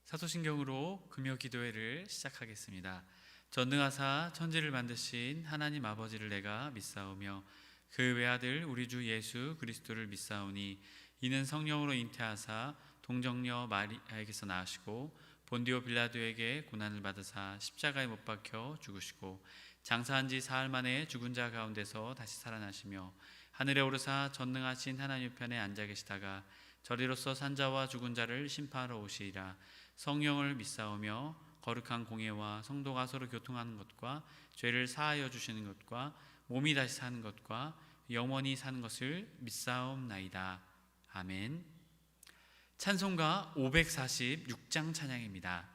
사도신경으로 금요 기도회를 시작하겠습니다. 전능하사 천지를 만드신 하나님 아버지를 내가 믿사오며 그 외아들 우리 주 예수 그리스도를 믿사오니 이는 성령으로 잉태하사 동정녀 마리아에게서 나으시고 본디오 빌라도에게 고난을 받으사 십자가에 못 박혀 죽으시고 장사한 지 사흘 만에 죽은 자 가운데서 다시 살아나시며 하늘에 오르사 전능하신 하나님 편에 앉아 계시다가 저리로서 산자와 죽은 자를 심판하러 오시리라. 성령을 믿사오며 거룩한 공예와 성도가 서로 교통하는 것과 죄를 사하여 주시는 것과 몸이 다시 사는 것과 영원히 사는 것을 믿사옵나이다. 아멘. 찬송가 546장 찬양입니다.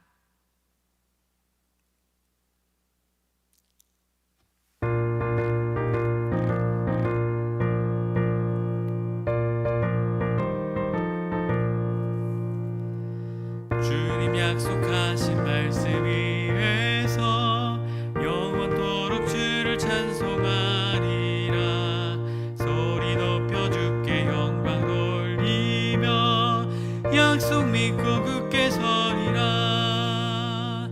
주님 약속하신 말씀 위에서 영원토록 주를 찬송하리라. 소리 높여 주께 영광 돌리며 약속 믿고 굳게 서리라.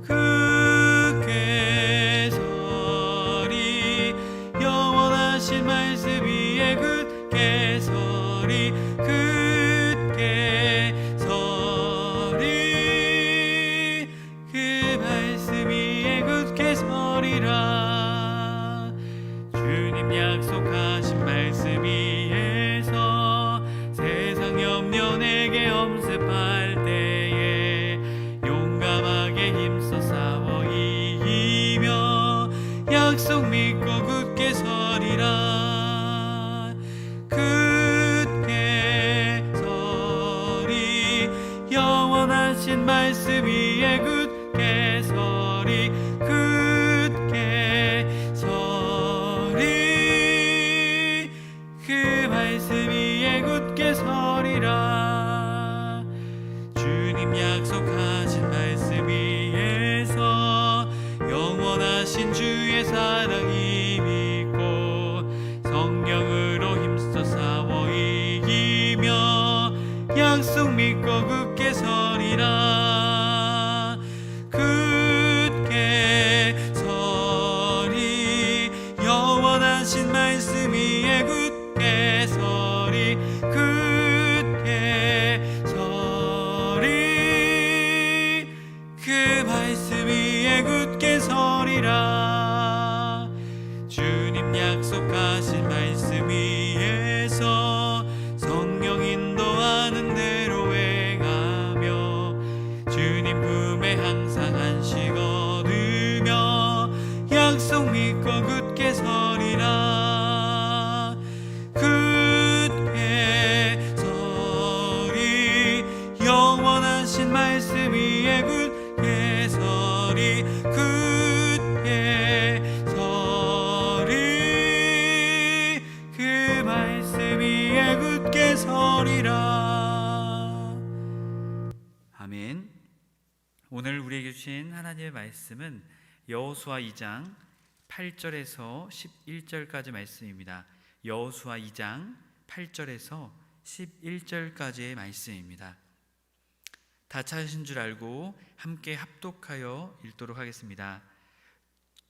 굳게 서리 영원하신 말씀 위에 굳게 서리. 굳게 서리 그 말씀 위에 굳게 서리라. 주님 약속하신 말씀 위에서 세상 염려 내게 엄습할 때에 용감하게 힘써 싸워 이기며 약속 믿고 굳게 서리라. 굳게 서리 영원하신 말씀 위에 굳게 서리. 굳게 서리 그 말씀 위에 굳게 서리라. 주님 약속하신 말씀 위에서 영원하신 주의 사랑이 믿고 성령으로 힘써 싸워 이기며 약속 믿고 굳게 서리라. 굳게 서리 영원하신 말씀 위에 굳게 서리. 굳게 서리 그 말씀 위에 굳게 서리라. 주님 약속하신 말씀 위에서 성령 인도하는 대로 행하며 주님 품에 항상 안식 얻으며 약속 믿고 굳게 서리라. 굳게 서리 영원하신 말씀 위에 굳게 서리. 굳게 서리 그 말씀 위에 굳게 서리라. 아멘. 오늘 우리에게 주신 하나님의 말씀은 여호수아 2장 8절에서 11절까지 말씀입니다. 여호수아 2장 8절에서 11절까지의 말씀입니다. 다 찾으신 줄 알고 함께 합독하여 읽도록 하겠습니다.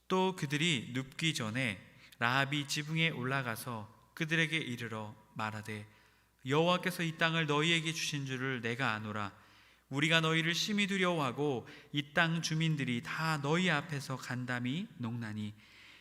또 그들이 눕기 전에 라합이 지붕에 올라가서 그들에게 이르러 말하되 여호와께서 이 땅을 너희에게 주신 줄을 내가 아노라. 우리가 너희를 심히 두려워하고 이 땅 주민들이 다 너희 앞에서 간담이 녹나니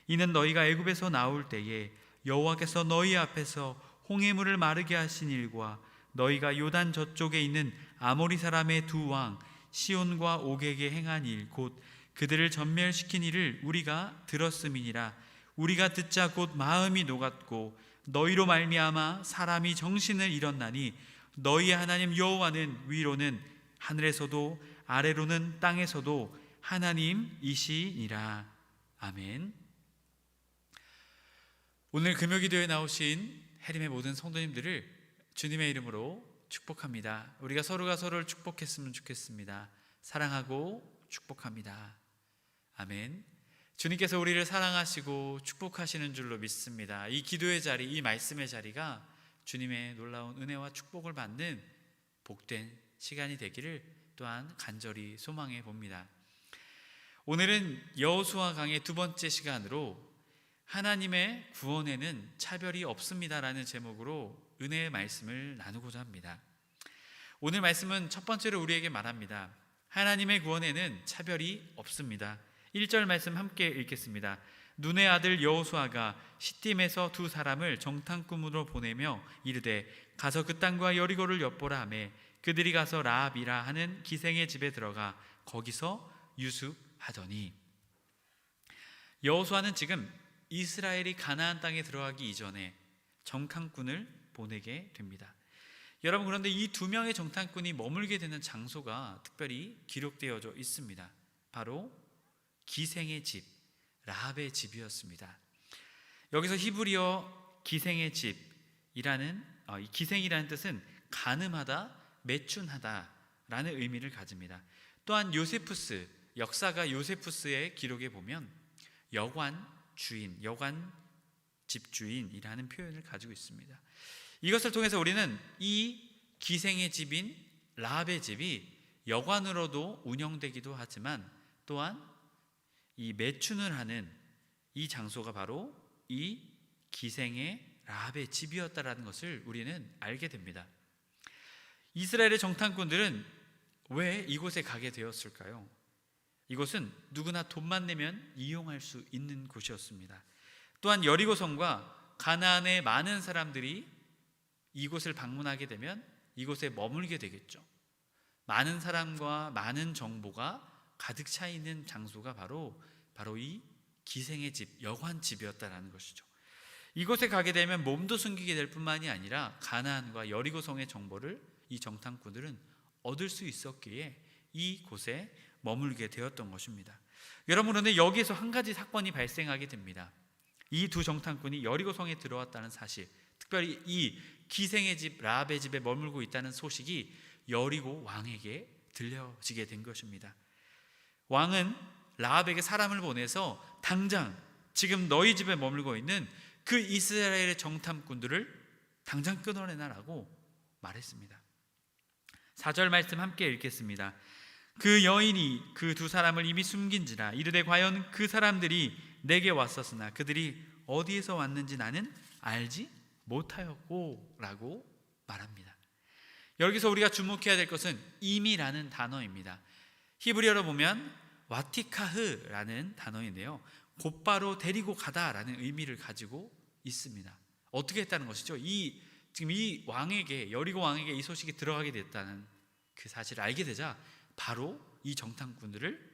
이는 너희가 애굽에서 나올 때에 여호와께서 너희 앞에서 홍해물을 마르게 하신 일과 너희가 요단 저쪽에 있는 아모리 사람의 두 왕 시온과 옥에게 행한 일 곧 그들을 전멸시킨 일을 우리가 들었음이니라. 우리가 듣자 곧 마음이 녹았고 너희로 말미암아 사람이 정신을 잃었나니 너희의 하나님 여호와는 위로는 하늘에서도 아래로는 땅에서도 하나님이시니라. 아멘. 오늘 금요기도에 나오신 해림의 모든 성도님들을 주님의 이름으로 축복합니다. 우리가 서로가 서로를 축복했으면 좋겠습니다. 사랑하고 축복합니다. 아멘. 주님께서 우리를 사랑하시고 축복하시는 줄로 믿습니다. 이 기도의 자리, 이 말씀의 자리가 주님의 놀라운 은혜와 축복을 받는 복된 시간이 되기를 또한 간절히 소망해 봅니다. 오늘은 여호수아 강의 두 번째 시간으로 하나님의 구원에는 차별이 없습니다라는 제목으로 은혜의 말씀을 나누고자 합니다. 오늘 말씀은 첫 번째로 우리에게 말합니다. 하나님의 구원에는 차별이 없습니다. 1절 말씀 함께 읽겠습니다. 눈의 아들 여호수아가 시딤에서 두 사람을 정탐꾼으로 보내며 이르되 가서 그 땅과 여리고를 엿보라 하매 그들이 가서 라합이라 하는 기생의 집에 들어가 거기서 유숙하더니. 여호수아는 지금 이스라엘이 가나안 땅에 들어가기 이전에 정탐꾼을 보내게 됩니다. 여러분, 그런데 이 두 명의 정탐꾼이 머물게 되는 장소가 특별히 기록되어져 있습니다. 바로 기생의 집, 라합의 집이었습니다. 여기서 히브리어 기생의 집이라는 이 기생이라는 뜻은 가늠하다, 매춘하다라는 의미를 가집니다. 또한 요세푸스, 역사가 요세푸스의 기록에 보면 여관 주인, 여관 집주인이라는 표현을 가지고 있습니다. 이것을 통해서 우리는 이 기생의 집인 라합의 집이 여관으로도 운영되기도 하지만 또한 이 매춘을 하는 이 장소가 바로 이 기생의 라합의 집이었다라는 것을 우리는 알게 됩니다. 이스라엘의 정탐꾼들은 왜 이곳에 가게 되었을까요? 이곳은 누구나 돈만 내면 이용할 수 있는 곳이었습니다. 또한 여리고성과 가나안의 많은 사람들이 이곳을 방문하게 되면 이곳에 머물게 되겠죠. 많은 사람과 많은 정보가 가득 차 있는 장소가 바로 이 기생의 집, 여관집이었다라는 것이죠. 이곳에 가게 되면 몸도 숨기게 될 뿐만이 아니라 가나안과 여리고성의 정보를 이 정탐꾼들은 얻을 수 있었기에 이곳에 머물게 되었던 것입니다. 여러분, 그런데 여기에서 한 가지 사건이 발생하게 됩니다. 이 두 정탐꾼이 여리고성에 들어왔다는 사실, 특별히 이 기생의 집 라합의 집에 머물고 있다는 소식이 여리고 왕에게 들려지게 된 것입니다. 왕은 라합에게 사람을 보내서 당장 지금 너희 집에 머물고 있는 그 이스라엘의 정탐꾼들을 당장 끊어내라라고 말했습니다. 4절 말씀 함께 읽겠습니다. 그 여인이 그 두 사람을 이미 숨긴지라 이르되 과연 그 사람들이 내게 왔었으나 그들이 어디에서 왔는지 나는 알지 못하였고 라고 말합니다. 여기서 우리가 주목해야 될 것은 임이라는 단어입니다. 히브리어로 보면 와티카흐라는 단어인데요, 곧바로 데리고 가다라는 의미를 가지고 있습니다. 어떻게 했다는 것이죠? 지금 이 왕에게, 여리고 왕에게 이 소식이 들어가게 됐다는 그 사실을 알게 되자 바로 이 정탐꾼들을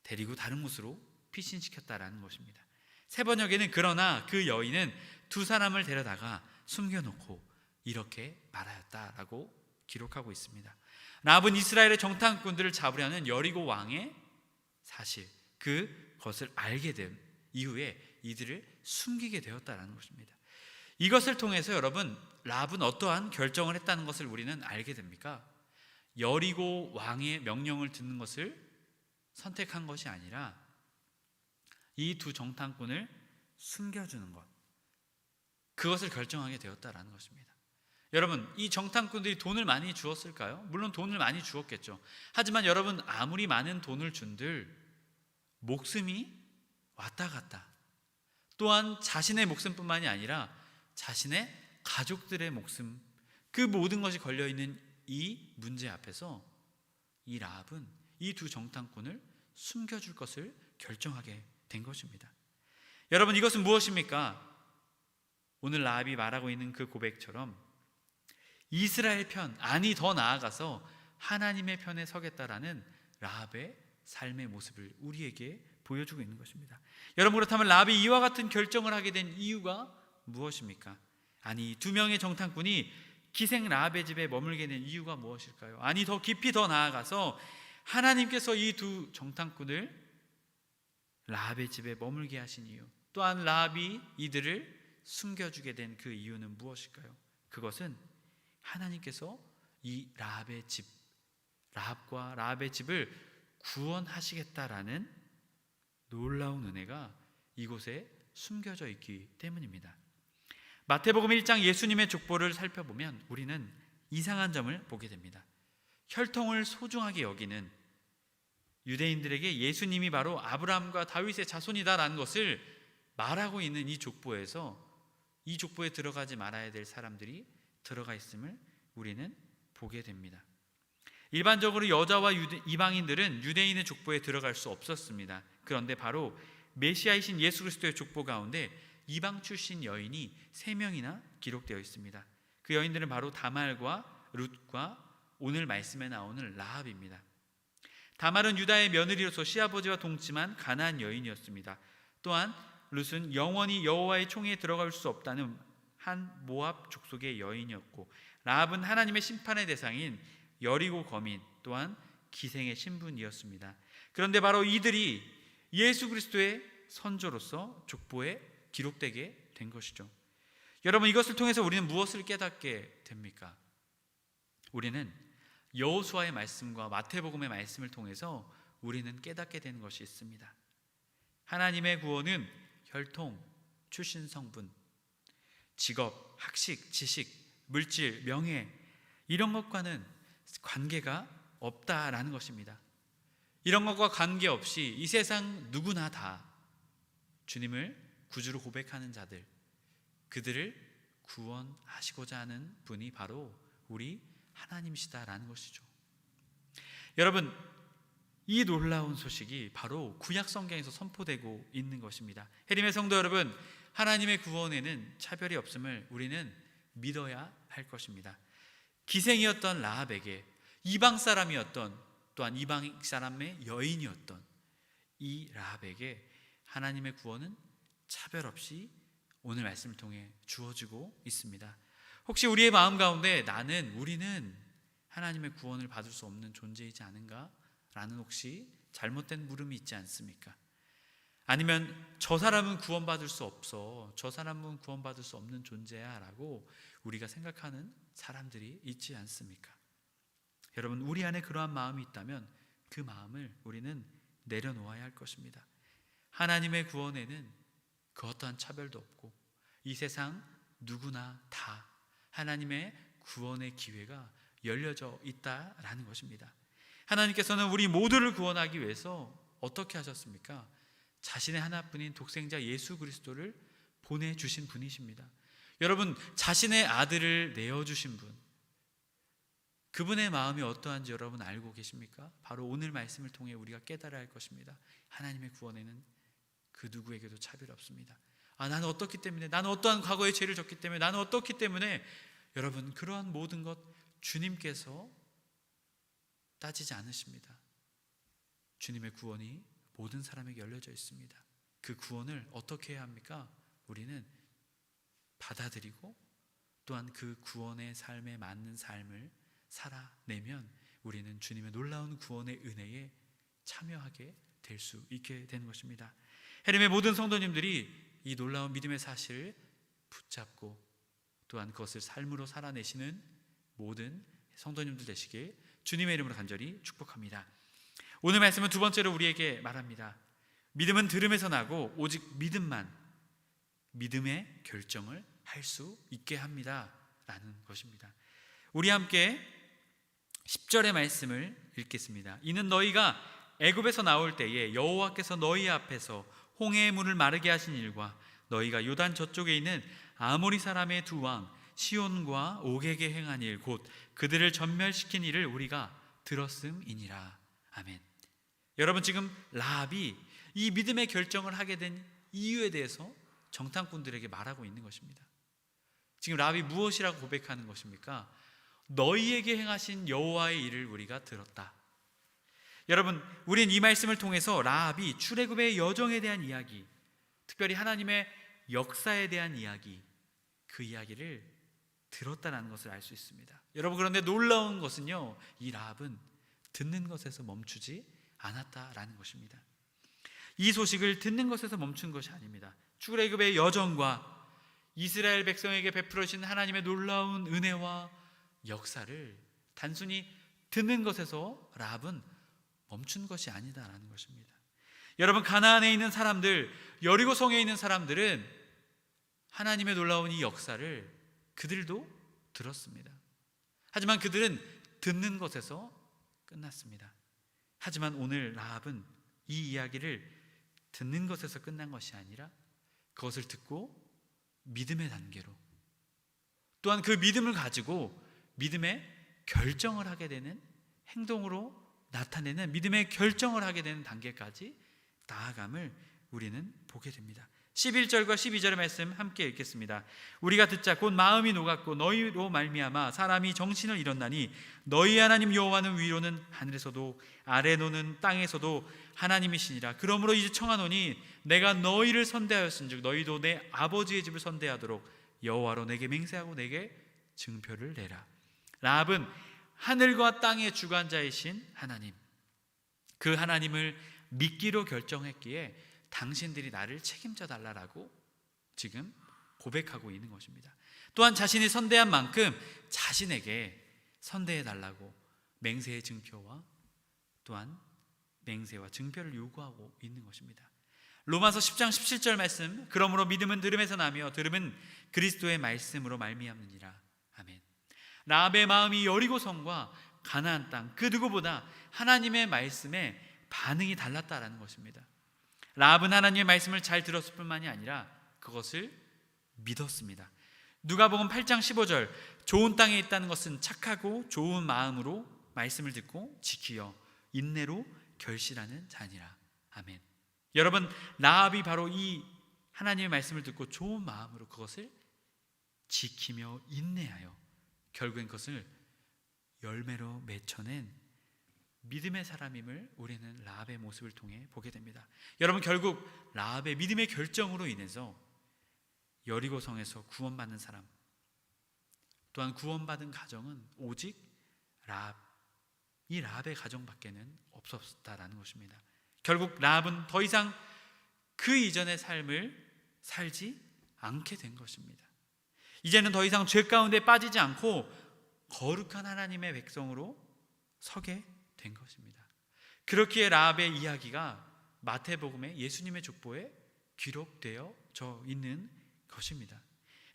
데리고 다른 곳으로 피신시켰다라는 것입니다. 세 번역에는 그러나 그 여인은 두 사람을 데려다가 숨겨놓고 이렇게 말하였다라고 기록하고 있습니다. 라합은 이스라엘의 정탐꾼들을 잡으려는 여리고 왕의 사실, 그것을 알게 된 이후에 이들을 숨기게 되었다라는 것입니다. 이것을 통해서 여러분, 라합은 어떠한 결정을 했다는 것을 우리는 알게 됩니까? 여리고 왕의 명령을 듣는 것을 선택한 것이 아니라 이 두 정탐꾼을 숨겨주는 것, 그것을 결정하게 되었다라는 것입니다. 여러분, 이 정탐꾼들이 돈을 많이 주었을까요? 물론 돈을 많이 주었겠죠. 하지만 여러분, 아무리 많은 돈을 준들 목숨이 왔다 갔다, 또한 자신의 목숨뿐만이 아니라 자신의 가족들의 목숨, 그 모든 것이 걸려있는 이 문제 앞에서 이 라합은 이 두 정탐꾼을 숨겨줄 것을 결정하게 된 것입니다. 여러분, 이것은 무엇입니까? 오늘 라합이 말하고 있는 그 고백처럼 이스라엘 편, 아니 더 나아가서 하나님의 편에 서겠다라는 라합의 삶의 모습을 우리에게 보여주고 있는 것입니다. 여러분, 그렇다면 라합이 이와 같은 결정을 하게 된 이유가 무엇입니까? 아니, 두 명의 정탐꾼이 기생 라합의 집에 머물게 된 이유가 무엇일까요? 아니, 더 깊이 더 나아가서 하나님께서 이 두 정탐꾼을 라합의 집에 머물게 하신 이유, 또한 라합이 이들을 숨겨주게 된 그 이유는 무엇일까요? 그것은 하나님께서 이 라합의 집, 라합과 라합의 집을 구원하시겠다라는 놀라운 은혜가 이곳에 숨겨져 있기 때문입니다. 마태복음 1장 예수님의 족보를 살펴보면 우리는 이상한 점을 보게 됩니다. 혈통을 소중하게 여기는 유대인들에게 예수님이 바로 아브라함과 다윗의 자손이다라는 것을 말하고 있는 이 족보에서 이 족보에 들어가지 말아야 될 사람들이 들어가 있음을 우리는 보게 됩니다. 일반적으로 여자와 이방인들은 유대인의 족보에 들어갈 수 없었습니다. 그런데 바로 메시아이신 예수 그리스도의 족보 가운데 이방 출신 여인이 3명이나 기록되어 있습니다. 그 여인들은 바로 다말과 룻과 오늘 말씀에 나오는 라합입니다. 다말은 유다의 며느리로서 시아버지와 동침한 가나안 여인이었습니다. 또한 룻은 영원히 여호와의 총회에 들어갈 수 없다는 한 모압 족속의 여인이었고, 라합은 하나님의 심판의 대상인 여리고 거민, 또한 기생의 신분이었습니다. 그런데 바로 이들이 예수 그리스도의 선조로서 족보에 기록되게 된 것이죠. 여러분, 이것을 통해서 우리는 무엇을 깨닫게 됩니까? 우리는 여호수아의 말씀과 마태복음의 말씀을 통해서 우리는 깨닫게 되는 것이 있습니다. 하나님의 구원은 혈통, 출신 성분, 직업, 학식, 지식, 물질, 명예 이런 것과는 관계가 없다라는 것입니다. 이런 것과 관계없이 이 세상 누구나 다 주님을 구주로 고백하는 자들, 그들을 구원하시고자 하는 분이 바로 우리 하나님이시다라는 것이죠. 여러분, 이 놀라운 소식이 바로 구약 성경에서 선포되고 있는 것입니다. 해림의 성도 여러분, 하나님의 구원에는 차별이 없음을 우리는 믿어야 할 것입니다. 기생이었던 라합에게 이방 사람이었던, 또한 이방 사람의 여인이었던 이 라합에게 하나님의 구원은 차별 없이 오늘 말씀을 통해 주어지고 있습니다. 혹시 우리의 마음 가운데 우리는 하나님의 구원을 받을 수 없는 존재이지 않은가? 라는 혹시 잘못된 물음이 있지 않습니까? 아니면 저 사람은 구원받을 수 없어, 저 사람은 구원받을 수 없는 존재야 라고 우리가 생각하는 사람들이 있지 않습니까? 여러분, 우리 안에 그러한 마음이 있다면 그 마음을 우리는 내려놓아야 할 것입니다. 하나님의 구원에는 그 어떠한 차별도 없고 이 세상 누구나 다 하나님의 구원의 기회가 열려져 있다라는 것입니다. 하나님께서는 우리 모두를 구원하기 위해서 어떻게 하셨습니까? 자신의 하나뿐인 독생자 예수 그리스도를 보내주신 분이십니다. 여러분, 자신의 아들을 내어주신 분, 그분의 마음이 어떠한지 여러분 알고 계십니까? 바로 오늘 말씀을 통해 우리가 깨달아야 할 것입니다. 하나님의 구원에는 그 누구에게도 차별이 없습니다. 나는 어떻기 때문에, 나는 어떠한 과거의 죄를 졌기 때문에, 나는 어떻기 때문에, 여러분, 그러한 모든 것 주님께서 따지지 않으십니다. 주님의 구원이 모든 사람에게 열려져 있습니다. 그 구원을 어떻게 해야 합니까? 우리는 받아들이고 또한 그 구원의 삶에 맞는 삶을 살아내면 우리는 주님의 놀라운 구원의 은혜에 참여하게 될 수 있게 되는 것입니다. 해림의 모든 성도님들이 이 놀라운 믿음의 사실을 붙잡고 또한 그것을 삶으로 살아내시는 모든 성도님들 되시길 주님의 이름으로 간절히 축복합니다. 오늘 말씀은 두 번째로 우리에게 말합니다. 믿음은 들음에서 나고 오직 믿음의 결정을 할 수 있게 합니다 라는 것입니다. 우리 함께 10절의 말씀을 읽겠습니다. 이는 너희가 애굽에서 나올 때에 여호와께서 너희 앞에서 홍해의 물을 마르게 하신 일과 너희가 요단 저쪽에 있는 아모리 사람의 두 왕 시온과 옥에게 행한 일 곧 그들을 전멸시킨 일을 우리가 들었음이니라. 아멘. 여러분, 지금 라합이 이 믿음의 결정을 하게 된 이유에 대해서 정탐꾼들에게 말하고 있는 것입니다. 지금 라합이 무엇이라고 고백하는 것입니까? 너희에게 행하신 여호와의 일을 우리가 들었다. 여러분, 우리는 이 말씀을 통해서 라합이 출애굽의 여정에 대한 이야기, 특별히 하나님의 역사에 대한 이야기, 그 이야기를 들었다는 것을 알 수 있습니다. 여러분, 그런데 놀라운 것은요, 이 라합은 듣는 것에서 멈추지 않았다라는 것입니다. 이 소식을 듣는 것에서 멈춘 것이 아닙니다. 출애굽의 여정과 이스라엘 백성에게 베풀어 주신 하나님의 놀라운 은혜와 역사를 단순히 듣는 것에서 라합은 멈춘 것이 아니다라는 것입니다. 여러분, 가나안에 있는 사람들, 여리고성에 있는 사람들은 하나님의 놀라운 이 역사를 그들도 들었습니다. 하지만 그들은 듣는 것에서 끝났습니다. 하지만 오늘 라합은 이 이야기를 듣는 것에서 끝난 것이 아니라 그것을 듣고 믿음의 단계로, 또한 그 믿음을 가지고 믿음의 결정을 하게 되는, 행동으로 나타내는 믿음의 결정을 하게 되는 단계까지 나아감을 우리는 보게 됩니다. 11절과 12절의 말씀 함께 읽겠습니다. 우리가 듣자 곧 마음이 녹았고 너희로 말미암아 사람이 정신을 잃었나니 너희 하나님 여호와는 위로는 하늘에서도 아래로는 땅에서도 하나님이시니라. 그러므로 이제 청하노니 내가 너희를 선대하였은즉 너희도 내 아버지의 집을 선대하도록 여호와로 내게 맹세하고 내게 증표를 내라. 라합은 하늘과 땅의 주관자이신 하나님, 그 하나님을 믿기로 결정했기에 당신들이 나를 책임져 달라라고 지금 고백하고 있는 것입니다. 또한 자신이 선대한 만큼 자신에게 선대해 달라고 맹세의 증표와 또한 맹세와 증표를 요구하고 있는 것입니다. 로마서 10장 17절 말씀, 그러므로 믿음은 들음에서 나며 들음은 그리스도의 말씀으로 말미암느니라. 아멘. 라합의 마음이 여리고성과 가나안 땅 그 누구보다 하나님의 말씀에 반응이 달랐다라는 것입니다. 라합은 하나님의 말씀을 잘 들었을 뿐만이 아니라 그것을 믿었습니다. 누가복음 8장 15절, 좋은 땅에 있다는 것은 착하고 좋은 마음으로 말씀을 듣고 지키어 인내로 결실하는 자니라. 아멘. 여러분, 라합이 바로 이 하나님의 말씀을 듣고 좋은 마음으로 그것을 지키며 인내하여 결국엔 그것을 열매로 맺혀낸 믿음의 사람임을 우리는 라합의 모습을 통해 보게 됩니다. 여러분, 결국 라합의 믿음의 결정으로 인해서 여리고성에서 구원받는 사람, 또한 구원받은 가정은 오직 라합, 이 라합의 가정밖에는 없었다라는 것입니다. 결국 라합은 더 이상 그 이전의 삶을 살지 않게 된 것입니다. 이제는 더 이상 죄 가운데 빠지지 않고 거룩한 하나님의 백성으로 서게 된 것입니다. 그렇기에 라합의 이야기가 마태복음의 예수님의 족보에 기록되어져 있는 것입니다.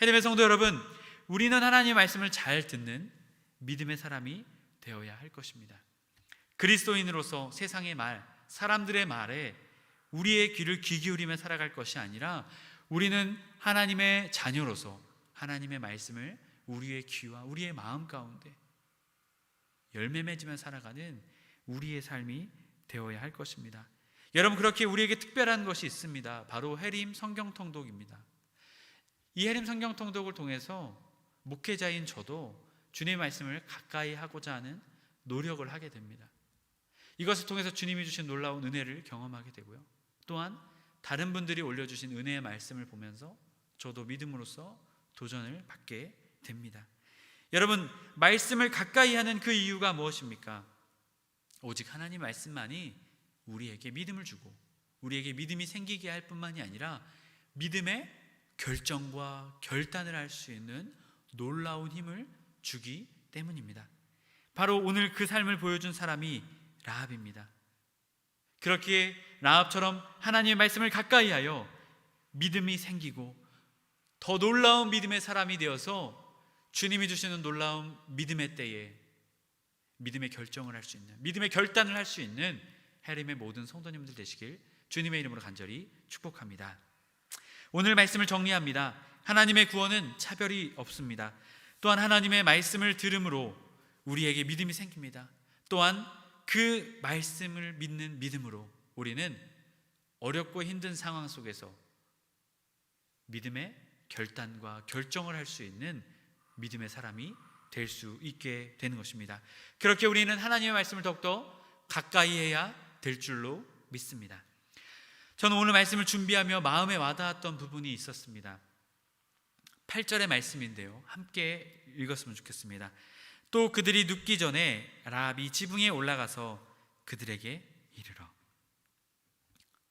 해림의 성도 여러분, 우리는 하나님의 말씀을 잘 듣는 믿음의 사람이 되어야 할 것입니다. 그리스도인으로서 세상의 말, 사람들의 말에 우리의 귀를 귀 기울이며 살아갈 것이 아니라 우리는 하나님의 자녀로서 하나님의 말씀을 우리의 귀와 우리의 마음 가운데 열매 맺으며 살아가는 우리의 삶이 되어야 할 것입니다. 여러분, 그렇게 우리에게 특별한 것이 있습니다. 바로 해림 성경통독입니다. 이 해림 성경통독을 통해서 목회자인 저도 주님의 말씀을 가까이 하고자 하는 노력을 하게 됩니다. 이것을 통해서 주님이 주신 놀라운 은혜를 경험하게 되고요, 또한 다른 분들이 올려주신 은혜의 말씀을 보면서 저도 믿음으로써 도전을 받게 됩니다. 여러분, 말씀을 가까이 하는 그 이유가 무엇입니까? 오직 하나님 말씀만이 우리에게 믿음을 주고 우리에게 믿음이 생기게 할 뿐만이 아니라 믿음의 결정과 결단을 할 수 있는 놀라운 힘을 주기 때문입니다. 바로 오늘 그 삶을 보여준 사람이 라합입니다. 그렇기에 라합처럼 하나님의 말씀을 가까이 하여 믿음이 생기고 더 놀라운 믿음의 사람이 되어서 주님이 주시는 놀라운 믿음의 때에 믿음의 결정을 할 수 있는, 믿음의 결단을 할 수 있는 해림의 모든 성도님들 되시길 주님의 이름으로 간절히 축복합니다. 오늘 말씀을 정리합니다. 하나님의 구원은 차별이 없습니다. 또한 하나님의 말씀을 들음으로 우리에게 믿음이 생깁니다. 또한 그 말씀을 믿는 믿음으로 우리는 어렵고 힘든 상황 속에서 믿음의 결단과 결정을 할 수 있는 믿음의 사람이 될 수 있게 되는 것입니다. 그렇게 우리는 하나님의 말씀을 더욱더 가까이 해야 될 줄로 믿습니다. 저는 오늘 말씀을 준비하며 마음에 와닿았던 부분이 있었습니다. 8절의 말씀인데요, 함께 읽었으면 좋겠습니다. 또 그들이 눕기 전에 라합이 지붕에 올라가서 그들에게 이르러.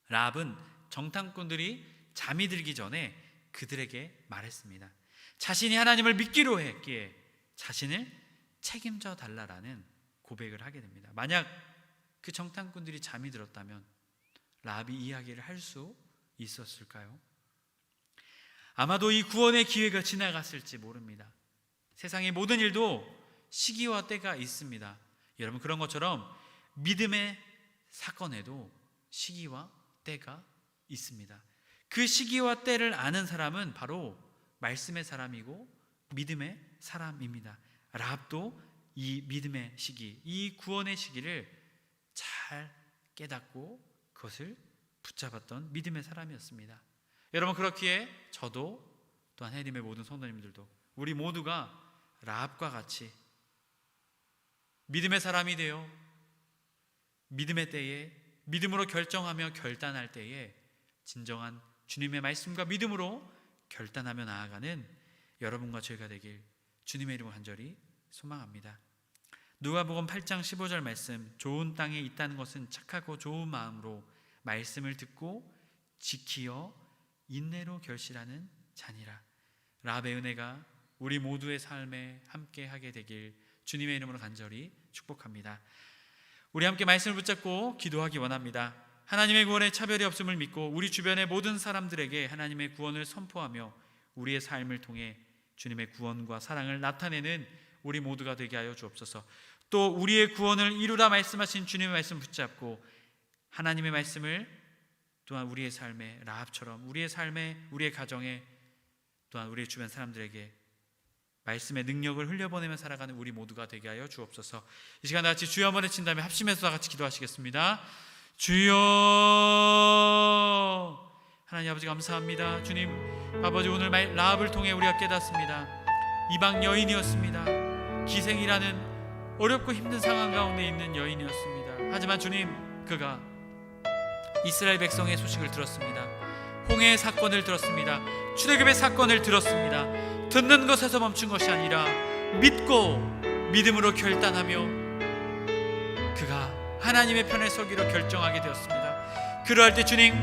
라합은 정탐꾼들이 잠이 들기 전에 그들에게 말했습니다. 자신이 하나님을 믿기로 했기에 자신을 책임져 달라라는 고백을 하게 됩니다. 만약 그 정탐꾼들이 잠이 들었다면 라합이 이야기를 할 수 있었을까요? 아마도 이 구원의 기회가 지나갔을지 모릅니다. 세상의 모든 일도 시기와 때가 있습니다. 여러분, 그런 것처럼 믿음의 사건에도 시기와 때가 있습니다. 그 시기와 때를 아는 사람은 바로 말씀의 사람이고 믿음의 사람입니다. 라합도 이 믿음의 시기, 이 구원의 시기를 잘 깨닫고 그것을 붙잡았던 믿음의 사람이었습니다. 여러분, 그렇기에 저도 또한 해림의 모든 성도님들도 우리 모두가 라합과 같이 믿음의 사람이 되어 믿음의 때에 믿음으로 결정하며 결단할 때에 진정한 주님의 말씀과 믿음으로 결단하며 나아가는 여러분과 저희가 되길 주님의 이름으로 간절히 소망합니다. 누가복음 8장 15절 말씀, 좋은 땅에 있다는 것은 착하고 좋은 마음으로 말씀을 듣고 지키어 인내로 결실하는 자니라. 라합의 은혜가 우리 모두의 삶에 함께하게 되길 주님의 이름으로 간절히 축복합니다. 우리 함께 말씀을 붙잡고 기도하기 원합니다. 하나님의 구원에 차별이 없음을 믿고 우리 주변의 모든 사람들에게 하나님의 구원을 선포하며 우리의 삶을 통해 주님의 구원과 사랑을 나타내는 우리 모두가 되게 하여 주옵소서. 또 우리의 구원을 이루라 말씀하신 주님의 말씀 붙잡고 하나님의 말씀을 또한 우리의 삶에 라합처럼 우리의 삶에 우리의 가정에 또한 우리의 주변 사람들에게 말씀의 능력을 흘려보내며 살아가는 우리 모두가 되게 하여 주옵소서. 이 시간 다 같이 주여 한번 외친 다음에 합심해서 다 같이 기도하시겠습니다. 주여. 하나님 아버지 감사합니다. 주님 아버지, 오늘 라합을 통해 우리가 깨닫습니다. 이방 여인이었습니다. 기생이라는 어렵고 힘든 상황 가운데 있는 여인이었습니다. 하지만 주님, 그가 이스라엘 백성의 소식을 들었습니다. 홍해의 사건을 들었습니다. 출애굽의 사건을 들었습니다. 듣는 것에서 멈춘 것이 아니라 믿고 믿음으로 결단하며 그가 하나님의 편에 서기로 결정하게 되었습니다. 그러할 때 주님,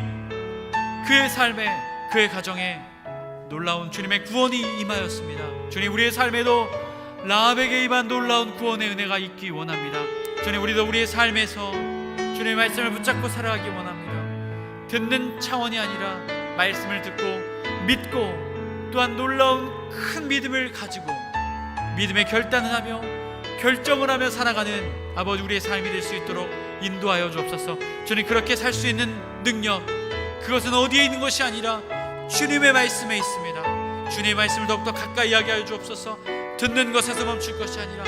그의 삶에 그의 가정에 놀라운 주님의 구원이 임하였습니다. 주님, 우리의 삶에도 라합에게 임한 놀라운 구원의 은혜가 있기 원합니다. 주님, 우리도 우리의 삶에서 주님의 말씀을 붙잡고 살아가기 원합니다. 듣는 차원이 아니라 말씀을 듣고 믿고 또한 놀라운 큰 믿음을 가지고 믿음의 결단을 하며 결정을 하며 살아가는 아버지, 우리의 삶이 될 수 있도록 인도하여 주옵소서. 주님, 그렇게 살 수 있는 능력, 그것은 어디에 있는 것이 아니라 주님의 말씀에 있습니다. 주님의 말씀을 더욱더 가까이 하게 하여 주옵소서. 듣는 것에서 멈출 것이 아니라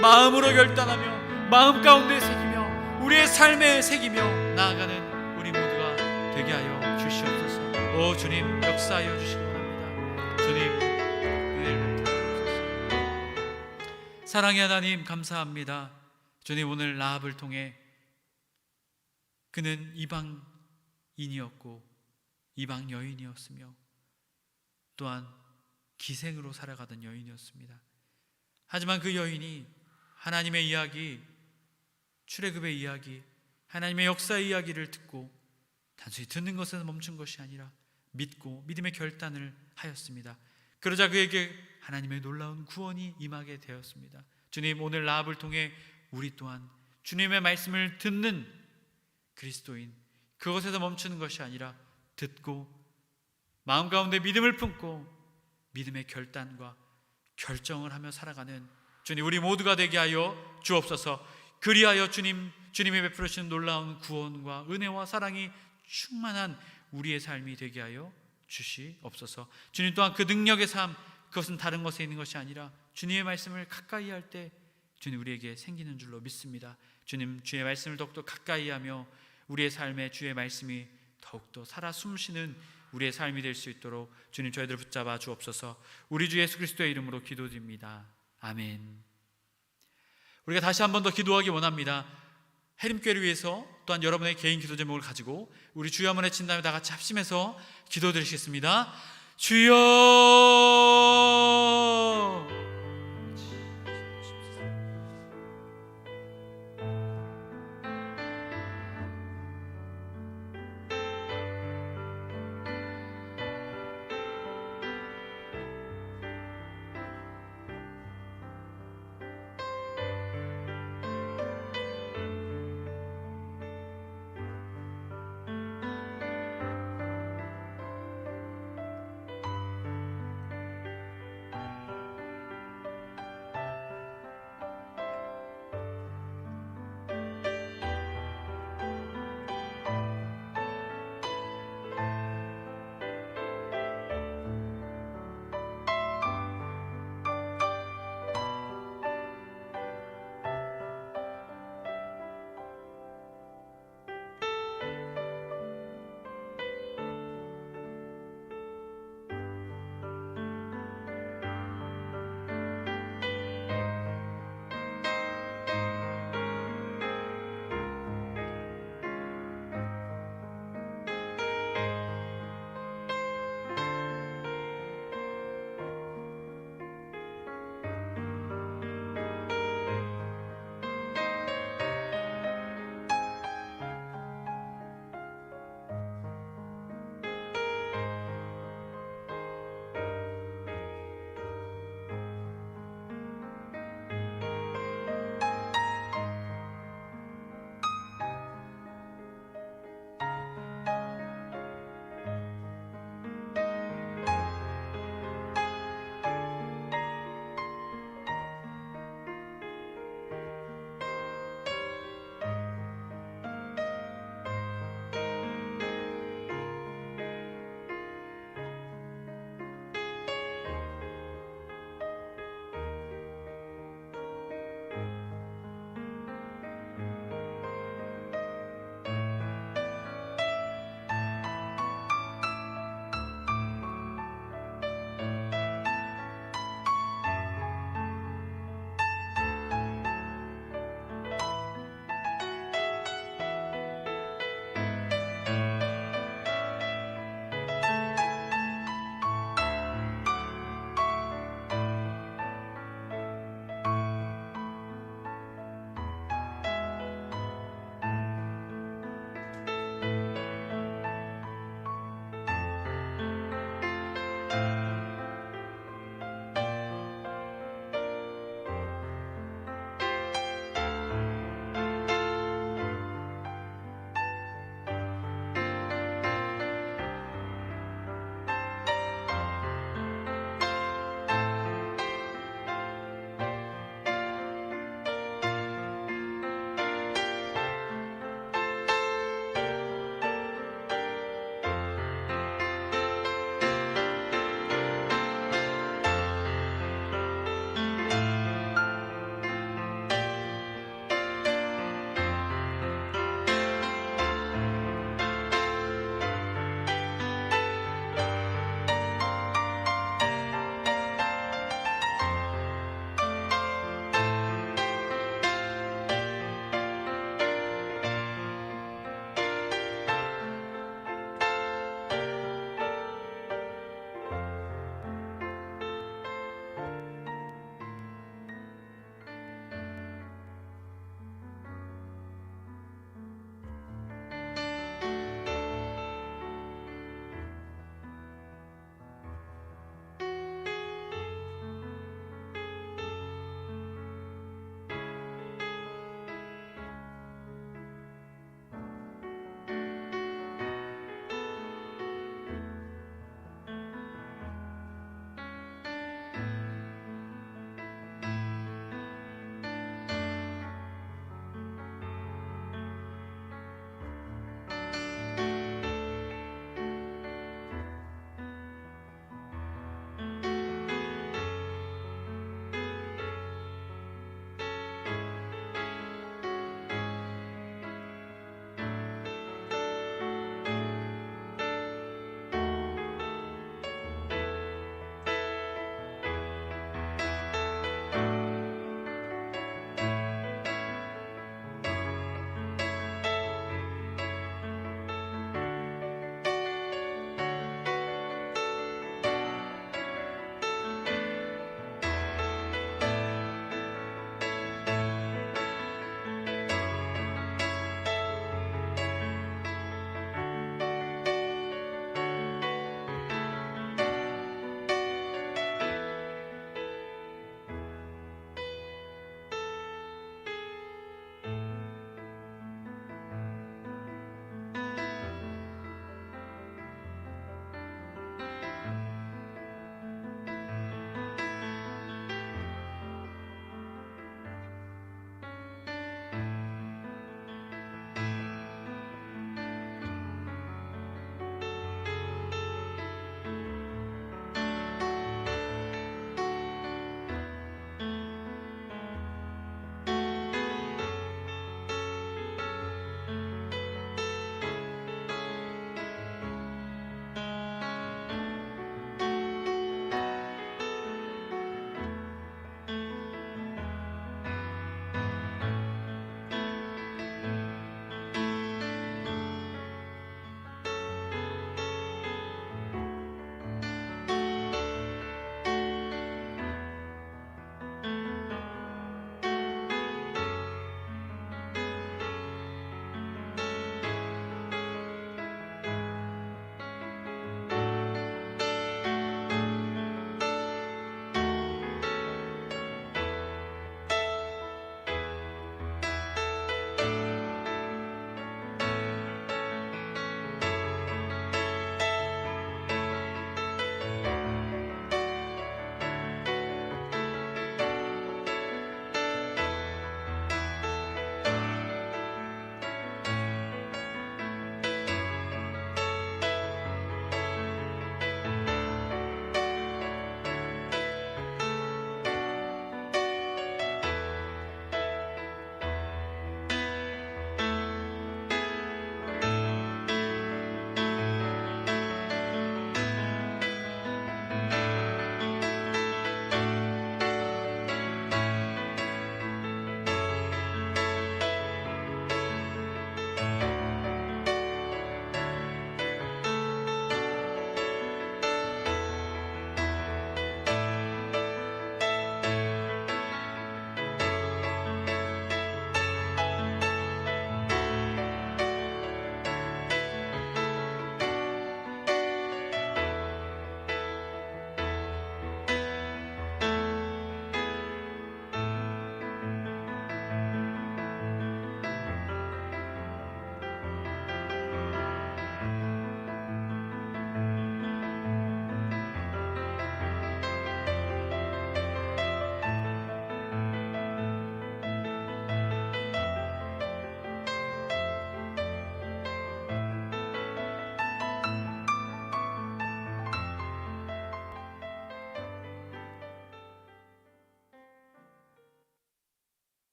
마음으로 결단하며 마음 가운데 새기며 우리의 삶에 새기며 나아가는 우리 모두가 되게 하여 주시옵소서. 오 주님, 역사하여 주시기 바랍니다. 주님, 은혜를 베푸소서. 사랑의 하나님, 감사합니다. 주님, 오늘 라합을 통해 그는 이방인이었고 이방 여인이었으며 또한 기생으로 살아가던 여인이었습니다. 하지만 그 여인이 하나님의 이야기, 출애굽의 이야기, 하나님의 역사의 이야기를 듣고 단순히 듣는 것에서 멈춘 것이 아니라 믿고 믿음의 결단을 하였습니다. 그러자 그에게 하나님의 놀라운 구원이 임하게 되었습니다. 주님, 오늘 라합을 통해 우리 또한 주님의 말씀을 듣는 그리스도인, 그것에서 멈추는 것이 아니라 듣고 마음 가운데 믿음을 품고 믿음의 결단과 결정을 하며 살아가는 주님, 우리 모두가 되게 하여 주옵소서. 그리하여 주님이 베풀으시는 놀라운 구원과 은혜와 사랑이 충만한 우리의 삶이 되게 하여 주시옵소서. 주님 또한 그 능력의 삶, 그것은 다른 것에 있는 것이 아니라 주님의 말씀을 가까이 할 때 주님 우리에게 생기는 줄로 믿습니다. 주님, 주의 말씀을 더욱더 가까이 하며 우리의 삶에 주의 말씀이 더욱더 살아 숨쉬는 우리의 삶이 될 수 있도록 주님 저희들을 붙잡아 주옵소서. 우리 주 예수 그리스도의 이름으로 기도드립니다. 아멘. 우리가 다시 한 번 더 기도하기 원합니다. 해림교회를 위해서 또한 여러분의 개인 기도 제목을 가지고 우리 주여 한번 외친 다음에 다 같이 합심해서 기도드리겠습니다. 주여